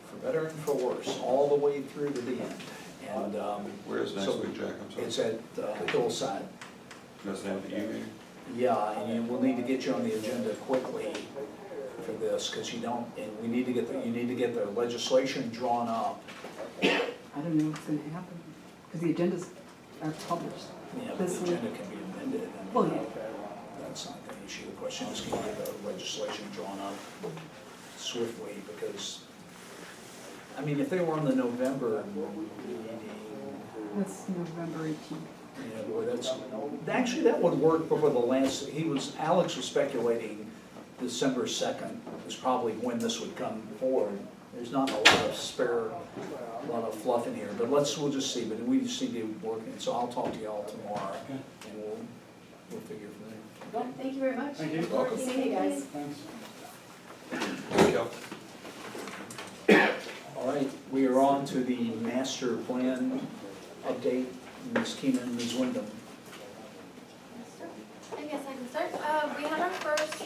for better and for worse, all the way through to the end. And Where is next week, Jack? I'm sorry. it's at Hillside. That's down at the evening? Yeah, and we'll need to get you on the agenda quickly for this, because you need to get the legislation drawn up. I don't know what's gonna happen, because the agendas are published. Yeah, but This the week. agenda can be amended. And Well, yeah. that's not the issue. The question is, can you get the legislation drawn up swiftly? Because, I mean, if they were on the November meeting, That's November 18th. yeah, boy, actually, that would work before the last, Alex was speculating December 2nd is probably when this would come forward. There's not a lot of a lot of fluff in here, but we'll just see, but we just need to work it. So I'll talk to y'all tomorrow, and we'll figure from there. Well, thank you very much. Thank you. Look forward to seeing you guys. Thanks. There you go. All right, we are on to the master plan update. Ms. Keenan, Ms. Wyndham. I guess I can start. We had our first,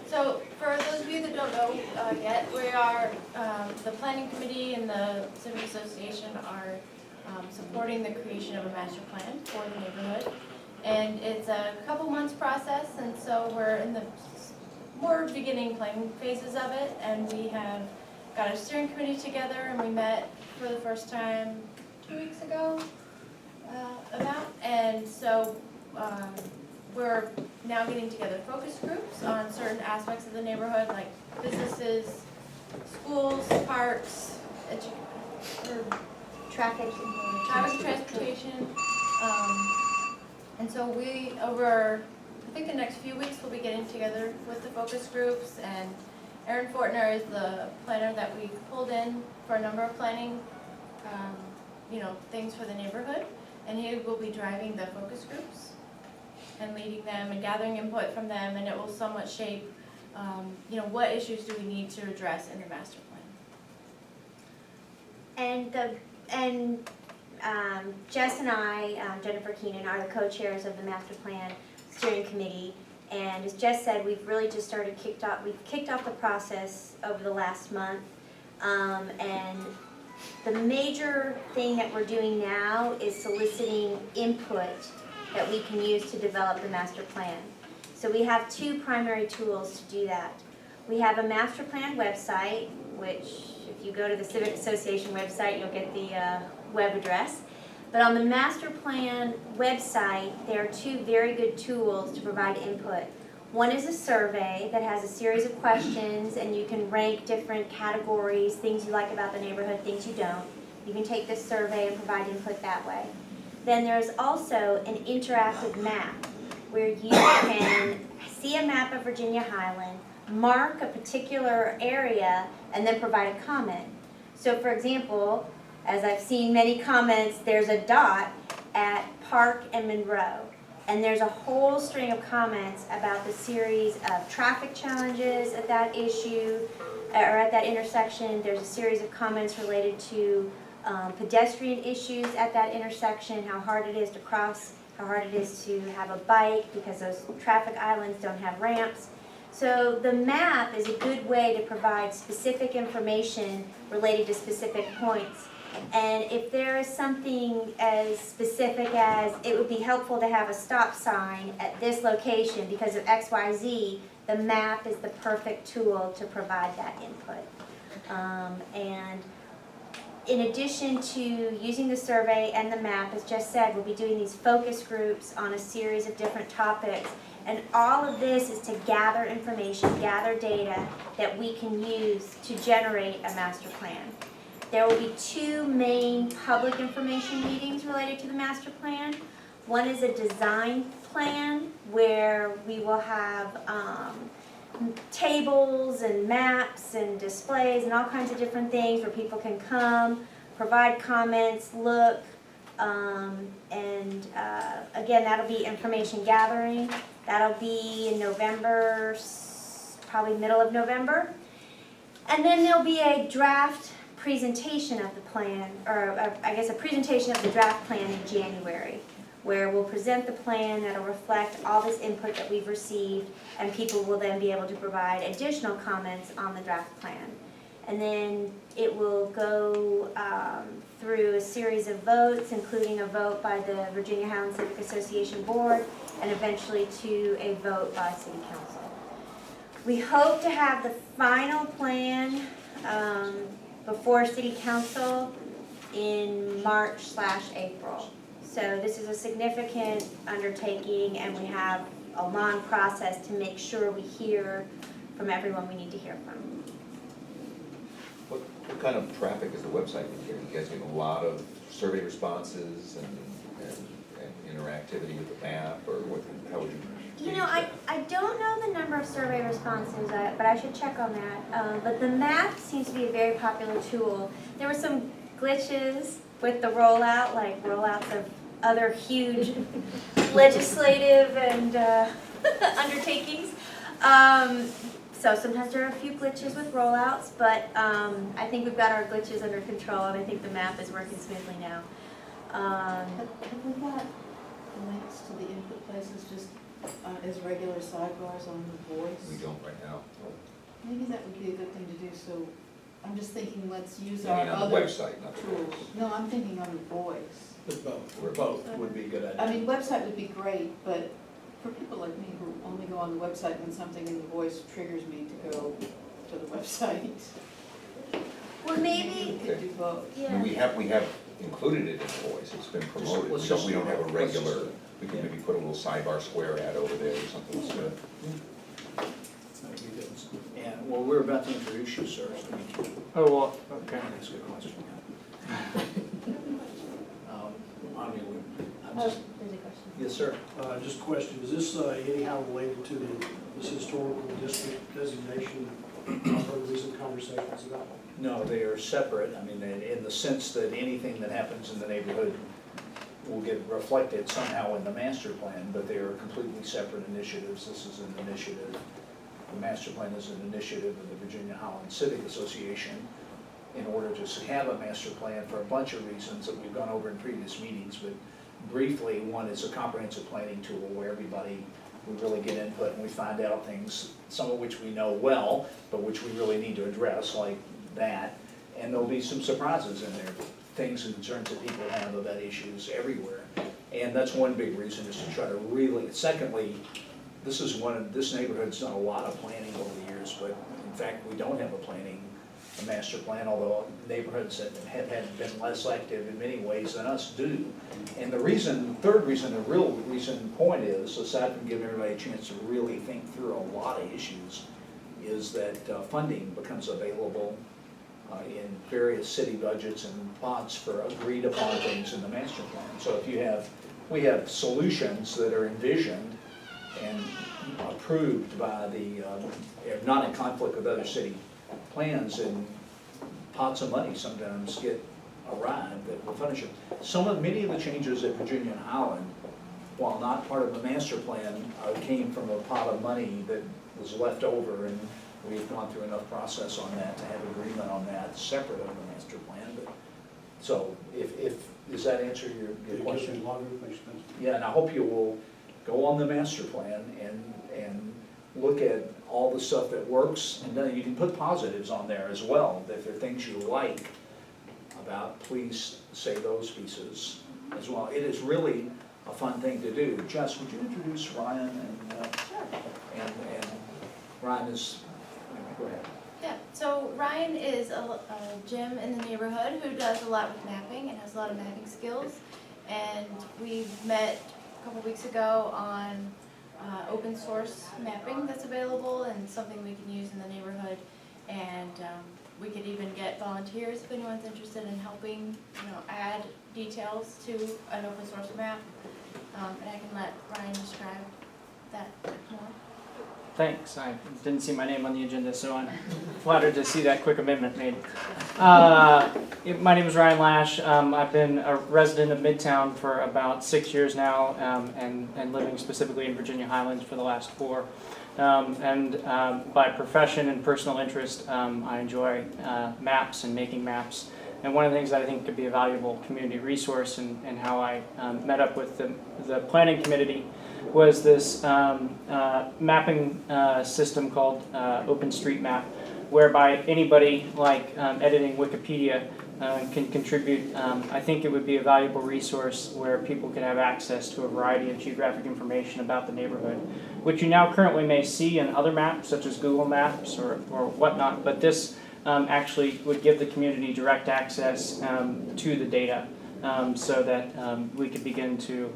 so for those of you that don't know yet, we are, the planning committee and the civic association are supporting the creation of a master plan for the neighborhood. And it's a couple months process, and so we're in the more beginning planning phases of it, and we have got a steering committee together, and we met for the first time 2 weeks ago, and so we're now getting together focus groups on certain aspects of the neighborhood, like businesses, schools, parks, Traffic. transportation. And so we, over, I think the next few weeks, we'll be getting together with the focus groups, and Aaron Fortner is the planner that we pulled in for a number of planning, things for the neighborhood, and he will be driving the focus groups and leading them and gathering input from them, and it will somewhat shape, what issues do we need to address in the master plan. And Jess and I, Jennifer Keenan, are the co-chairs of the master plan steering committee. And as Jess said, we've really just kicked off the process over the last month. And the major thing that we're doing now is soliciting input that we can use to develop the master plan. So we have two primary tools to do that. We have a master plan website, which if you go to the Civic Association website, you'll get the web address. But on the master plan website, there are two very good tools to provide input. One is a survey that has a series of questions, and you can rank different categories, things you like about the neighborhood, things you don't. You can take this survey and provide input that way. then there's also an interactive map where you can see a map of Virginia-Highland, mark a particular area, and then provide a comment. So for example, as I've seen many comments, there's a dot at Park and Monroe. And there's a whole string of comments about the series of traffic challenges at that issue, or at that intersection. There's a series of comments related to pedestrian issues at that intersection, how hard it is to cross, how hard it is to have a bike because those traffic islands don't have ramps. So the map is a good way to provide specific information related to specific points. And if there is something as specific as it would be helpful to have a stop sign at this location because of XYZ, the map is the perfect tool to provide that input. And in addition to using the survey and the map, as Jess said, we'll be doing these focus groups on a series of different topics. And all of this is to gather information, gather data that we can use to generate a master plan. There will be two main public information meetings related to the master plan. One is a design plan where we will have tables and maps and displays and all kinds of different things where people can come, provide comments, look, and again, that'll be information gathering. That'll be in November, probably middle of November. And then there'll be a draft presentation of the plan, or I guess a presentation of the draft plan in January, where we'll present the plan that'll reflect all this input that we've received, and people will then be able to provide additional comments on the draft plan. And then it will go through a series of votes, including a vote by the Virginia-Highland Civic Association Board, and eventually to a vote by City Council. We hope to have the final plan before City Council in March/April. So this is a significant undertaking, and we have a long process to make sure we hear from everyone we need to hear from. What kind of traffic is the website getting? You guys getting a lot of survey responses and interactivity with the map, or what, how would you? You know, I don't know the number of survey responses, but I should check on that. But the map seems to be a very popular tool. There were some glitches with the rollout, like rollouts of other huge legislative and undertakings. So sometimes there are a few glitches with rollouts, but I think we've got our glitches under control, and I think the map is working smoothly now. Have we got links to the input places just as regular sidebars on the voice? We don't right now. Maybe that would be a good thing to do, so I'm just thinking, let's use You our mean on the other website, not the tools. voice? No, I'm thinking on the voice. Both would be a good idea. I mean, website would be great, but for people like me who only go on the website when something in the voice triggers me to go to the website. Well, maybe, We could do both. yeah. I mean, we have included it in the voice, it's been promoted. We don't have a regular, we can maybe put a little sidebar square ad over there or something. So. That'd be good. And, well, we're about to introduce you, sir. So Oh, well, okay. that's a good question. I mean, I'm just, There's a question. yes, sir. Just a question, is this anyhow related to this historical district designation? I've heard recent conversations about. No, they are separate. I mean, in the sense that anything that happens in the neighborhood will get reflected somehow in the master plan, but they are completely separate initiatives. This is an initiative. The master plan is an initiative of the Virginia-Highland Civic Association in order to have a master plan for a bunch of reasons that we've gone over in previous meetings. But briefly, one is a comprehensive planning tool where everybody, we really get input and we find out things, some of which we know well, but which we really need to address, like that. And there'll be some surprises in there, things and concerns that people have about issues everywhere. And that's one big reason, is to try to really, secondly, this neighborhood's done a lot of planning over the years, but in fact, we don't have a master plan, although neighborhoods that have been less active in many ways than us do. And the real reason point is, aside from giving everybody a chance to really think through a lot of issues, is that funding becomes available in various city budgets and pots for agreed upon things in the master plan. So if we have solutions that are envisioned and approved by the, not in conflict with other city plans, and pots of money sometimes get arrived that will finish it. Many of the changes at Virginia-Highland, while not part of the master plan, came from a pot of money that was left over, and we've gone through enough process on that to have agreement on that, separate of the master plan. But so, does that answer your It gives question? me a lot of information. Yeah, and I hope you will go on the master plan and look at all the stuff that works, and then you can put positives on there as well. If there are things you like about, please say those pieces as well. It is really a fun thing to do. Jess, would you introduce Ryan and Ryan is, go ahead. Yeah, so Ryan is a gym in the neighborhood who does a lot with mapping and has a lot of mapping skills. And we met a couple weeks ago on open source mapping that's available and something we can use in the neighborhood. And we could even get volunteers if anyone's interested in helping, add details to an open source map. And I can let Ryan describe that more. Thanks. I didn't see my name on the agenda, so I'm flattered to see that quick amendment made. My name is Ryan Lash. I've been a resident of Midtown for about 6 years now, and living specifically in Virginia-Highland for the last 4. By profession and personal interest, I enjoy maps and making maps. And one of the things that I think could be a valuable community resource, and how I met up with the planning committee, was this mapping system called OpenStreetMap, whereby anybody, like editing Wikipedia, can contribute. I think it would be a valuable resource where people could have access to a variety of geographic information about the neighborhood, which you now currently may see in other maps, such as Google Maps or whatnot, but this actually would give the community direct access to the data, so that we could begin to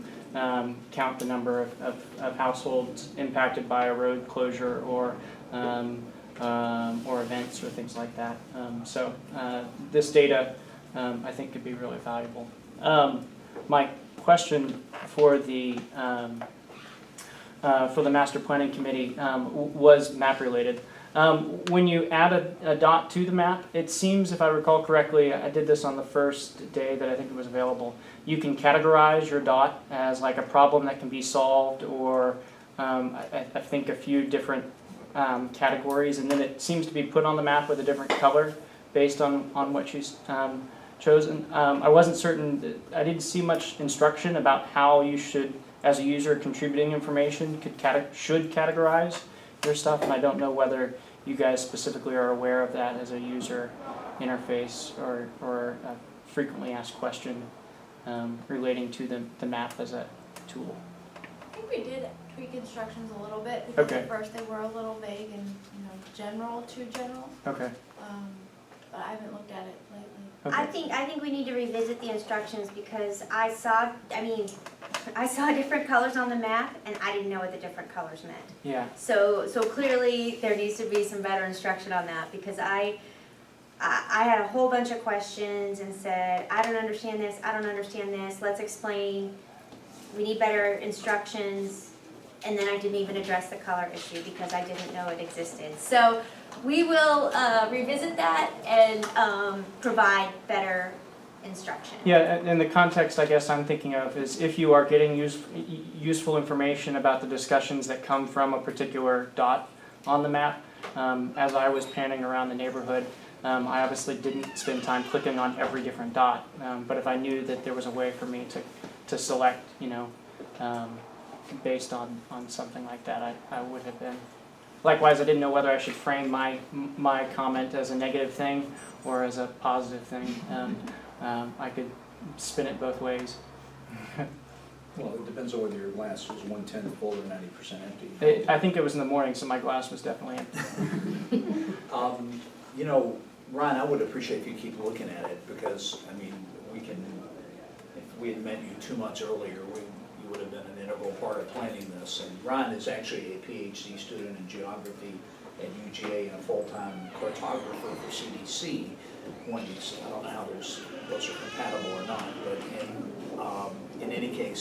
count the number of households impacted by a road closure or events or things like that. So this data, I think, could be really valuable. My question for the master planning committee was map related. When you add a dot to the map, it seems, if I recall correctly, I did this on the first day that I think it was available, you can categorize your dot as like a problem that can be solved, or I think a few different categories, and then it seems to be put on the map with a different color based on what you chosen. I wasn't certain, I didn't see much instruction about how you should, as a user contributing information, should categorize your stuff, and I don't know whether you guys specifically are aware of that as a user interface or a frequently asked question relating to the map as a tool. I think we did tweak instructions a little bit, because at first they were a little vague and too general. Okay. But I haven't looked at it lately. Okay. I think we need to revisit the instructions, because I saw different colors on the map, and I didn't know what the different colors meant. Yeah. So clearly there needs to be some better instruction on that, because I had a whole bunch of questions and said, I don't understand this, let's explain, we need better instructions, and then I didn't even address the color issue because I didn't know it existed. So we will revisit that and provide better instruction. Yeah, and the context I guess I'm thinking of is if you are getting useful information about the discussions that come from a particular dot on the map. As I was panning around the neighborhood, I obviously didn't spend time clicking on every different dot, but if I knew that there was a way for me to select, based on something like that, I would have been. Likewise, I didn't know whether I should frame my comment as a negative thing or as a positive thing. I could spin it both ways. Well, it depends on whether your glass was 1/10 full or 90% empty. I think it was in the morning, so my glass was definitely empty. Ryan, I would appreciate if you keep looking at it, because, if we had met you 2 months earlier, you would have been an integral part of planning this. And Ryan is actually a PhD student in geography at UGA and a full-time cartographer for CDC. I don't know how those are compatible or not, but in any case,